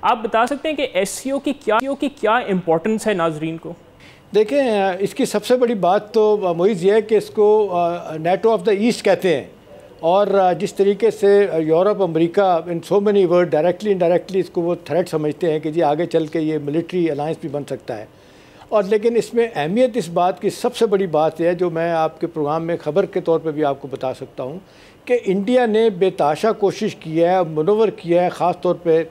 آپ بتا سکتے ہیں کہ ایس سی او کی کیا امپورٹنس ہے ناظرین کو؟ دیکھیں، اس کی سب سے بڑی بات تو معیز یہ ہے کہ اس کو نیٹو آف دا ایسٹ کہتے ہیں، اور جس طریقے سے یورپ، امریکہ in so many words directly indirectly اس کو وہ تھریٹ سمجھتے ہیں کہ جی آگے چل کے یہ ملٹری الائنس بھی بن سکتا ہے۔ اور لیکن اس میں اہمیت اس بات کی سب سے بڑی بات یہ ہے، جو میں آپ کے پروگرام میں خبر کے طور پہ بھی آپ کو بتا سکتا ہوں، کہ انڈیا نے بے تحاشا کوشش کی ہے، منور کیا ہے، خاص طور پہ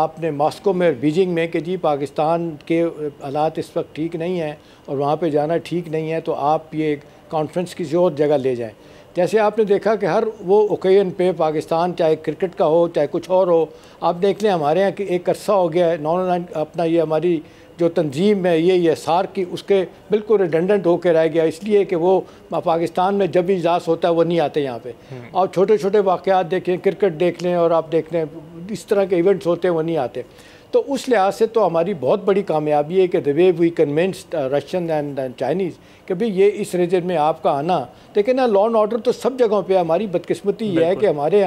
آپ نے ماسکو میں اور بیجنگ میں، کہ جی پاکستان کے حالات اس وقت ٹھیک نہیں ہیں اور وہاں پہ جانا ٹھیک نہیں ہے، تو آپ یہ کانفرنس کسی اور جگہ لے جائیں۔ جیسے آپ نے دیکھا کہ ہر وہ اوکیزن پہ پاکستان، چاہے کرکٹ کا ہو چاہے کچھ اور ہو، آپ دیکھ لیں ہمارے یہاں کہ ایک عرصہ ہو گیا ہے اپنا یہ ہماری جو تنظیم ہے یہ سارک کی، اس کے بالکل ریڈنڈنٹ ہو کے رہ گیا، اس لیے کہ وہ پاکستان میں جب بھی اجلاس ہوتا ہے وہ نہیں آتے یہاں پہ۔ اور چھوٹے چھوٹے واقعات دیکھیں، کرکٹ دیکھ لیں اور آپ دیکھ لیں اس طرح کے ایونٹس ہوتے ہیں وہ نہیں آتے۔ تو اس لحاظ سے تو ہماری بہت بڑی کامیابی ہے کہ دی وے وی کنونسڈ رشین اینڈ چائنیز کہ بھئی یہ اس ریجن میں آپ کا آنا، لیکن نا لا اینڈ آرڈر تو سب جگہوں پہ۔ ہماری بدقسمتی یہ ہے کہ ہمارے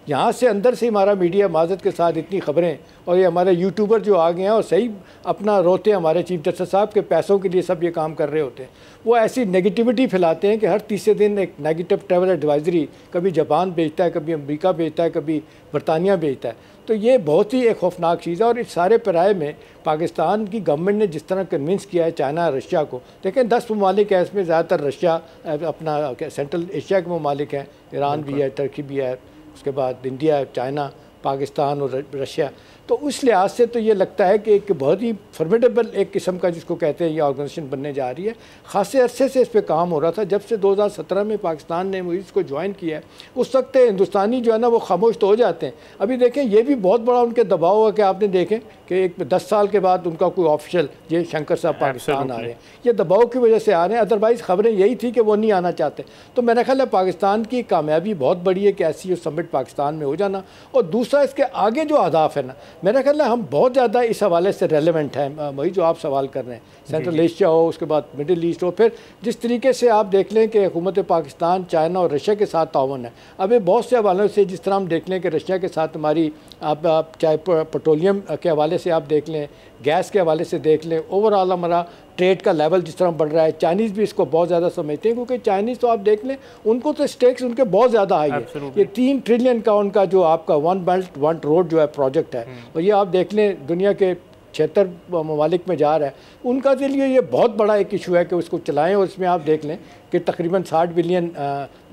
یہاں سے اندر سے ہمارا میڈیا معذرت کے ساتھ اتنی خبریں، اور یہ ہمارے یوٹیوبر جو آ گئے ہیں اور صحیح اپنا روتے ہیں ہمارے چیف جسٹس صاحب کے پیسوں کے لیے سب یہ کام کر رہے ہوتے ہیں، وہ ایسی نگیٹیوٹی پھیلاتے ہیں کہ ہر تیسرے دن ایک نیگیٹو ٹریول ایڈوائزری کبھی جاپان بھیجتا ہے، کبھی امریکہ بھیجتا ہے، کبھی برطانیہ بھیجتا ہے۔ تو یہ بہت ہی ایک خوفناک چیز ہے، اور اس سارے پیرائے میں پاکستان کی گورنمنٹ نے جس طرح کنونس کیا ہے چائنا، رشیا کو، دیکھیں 10 ممالک ہیں اس میں، زیادہ تر رشیا اپنا سینٹرل ایشیا کے ممالک ہیں، ایران بھی ہے، ترکی بھی ہے، اس کے بعد انڈیا، چائنا، پاکستان اور رشیا۔ تو اس لحاظ سے تو یہ لگتا ہے کہ ایک بہت ہی فرمیڈیبل ایک قسم کا جس کو کہتے ہیں یہ آرگنائزیشن بننے جا رہی ہے۔ خاصے عرصے سے اس پہ کام ہو رہا تھا، جب سے 2017 میں پاکستان نے اس کو جوائن کیا ہے، اس وقت ہندوستانی جو ہے نا وہ خاموش تو ہو جاتے ہیں۔ ابھی دیکھیں یہ بھی بہت بڑا ان کے دباؤ ہے کہ آپ نے دیکھیں کہ ایک 10 سال کے بعد ان کا کوئی آفیشیل یہ شنکر صاحب پاکستان آ رہے ہیں، یہ دباؤ کی وجہ سے آ رہے ہیں، ادروائز خبریں یہی تھی کہ وہ نہیں آنا چاہتے۔ تو میرا خیال ہے پاکستان کی کامیابی بہت بڑی ہے کہ ایسی سمٹ پاکستان میں ہو جانا، اور دوسرا اس کے آگے جو اہداف ہے نا، میرا خیال ہے ہم بہت زیادہ اس حوالے سے ریلیونٹ ہیں، وہی جو آپ سوال کر رہے ہیں، سینٹرل ایشیا ہو، اس کے بعد مڈل ایسٹ ہو، پھر جس طریقے سے آپ دیکھ لیں کہ حکومت پاکستان چائنا اور رشیا کے ساتھ تعاون ہے۔ اب یہ بہت سے حوالوں سے، جس طرح ہم دیکھ لیں کہ رشیا کے ساتھ ہماری آپ چاہے پیٹرولیم کے حوالے سے آپ دیکھ لیں، گیس کے حوالے سے دیکھ لیں، اوورآل ہمارا ٹریڈ کا لیول جس طرح بڑھ رہا ہے۔ چائنیز بھی اس کو بہت زیادہ سمجھتے ہیں، کیونکہ چائنیز تو آپ دیکھ لیں ان کو تو سٹیکس ان کے بہت زیادہ ہائی ہے۔ یہ 3 ٹریلین کا ان کا جو آپ کا ون بیلٹ ون روڈ جو ہے پروجیکٹ ہے، اور یہ آپ دیکھ لیں دنیا کے 76 ممالک میں جا رہا ہے، ان کا کے لیے یہ بہت بڑا ایک ایشو ہے کہ اس کو چلائیں۔ اور اس میں آپ دیکھ لیں کہ تقریباً $60 بلین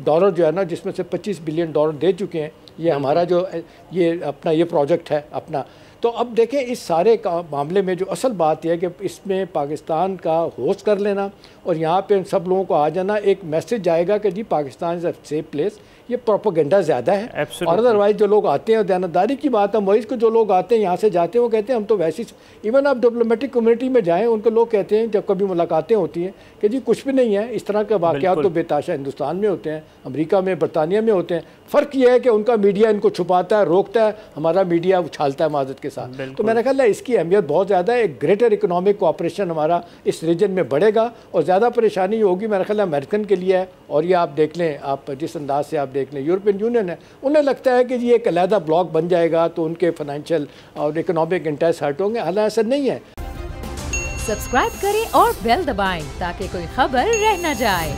جو ہے نا، جس میں سے $25 بلین دے چکے ہیں یہ ہمارا جو یہ اپنا یہ پروجیکٹ ہے اپنا۔ تو اب دیکھیں اس سارے معاملے میں جو اصل بات یہ ہے کہ اس میں پاکستان کا ہوسٹ کر لینا اور یہاں پہ ان سب لوگوں کو آ جانا، ایک میسج جائے گا کہ جی پاکستان از اے سیف پلیس۔ یہ پروپیگنڈا زیادہ ہے، اور ادروائز جو لوگ آتے ہیں، دیانتداری کی بات ہے، مویز کو جو لوگ آتے ہیں یہاں سے جاتے ہیں وہ کہتے ہیں ہم تو ویسی، ایون آپ ڈپلومیٹک کمیونٹی میں جائیں ان کو لوگ کہتے ہیں جب کبھی ملاقاتیں ہوتی ہیں کہ جی کچھ بھی نہیں ہے، اس طرح کے واقعات تو بے تحاشا ہندوستان میں ہوتے ہیں، امریکہ میں، برطانیہ میں ہوتے ہیں۔ فرق یہ ہے کہ ان کا میڈیا ان کو چھپاتا ہے، روکتا ہے، ہمارا میڈیا اچھالتا ہے معذرت کے ساتھ۔ تو میرا خیال ہے اس کی اہمیت بہت زیادہ ہے، ایک گریٹر اکنامک کوآپریشن ہمارا اس ریجن میں بڑھے گا، اور زیادہ پریشانی ہوگی میرا خیال ہے امریکن کے لیے ہے۔ اور یہ آپ دیکھ لیں، آپ جس انداز سے آپ دیکھ لیں یورپین یونین ہے، انہیں لگتا ہے کہ یہ ایک علیحدہ بلاک بن جائے گا تو ان کے فائنینشیل اور اکنامک انٹرسٹ ہرٹ ہوں گے، حالانکہ ایسا نہیں ہے۔ سبسکرائب کریں اور بیل دبائیں تاکہ کوئی خبر رہ نہ جائے۔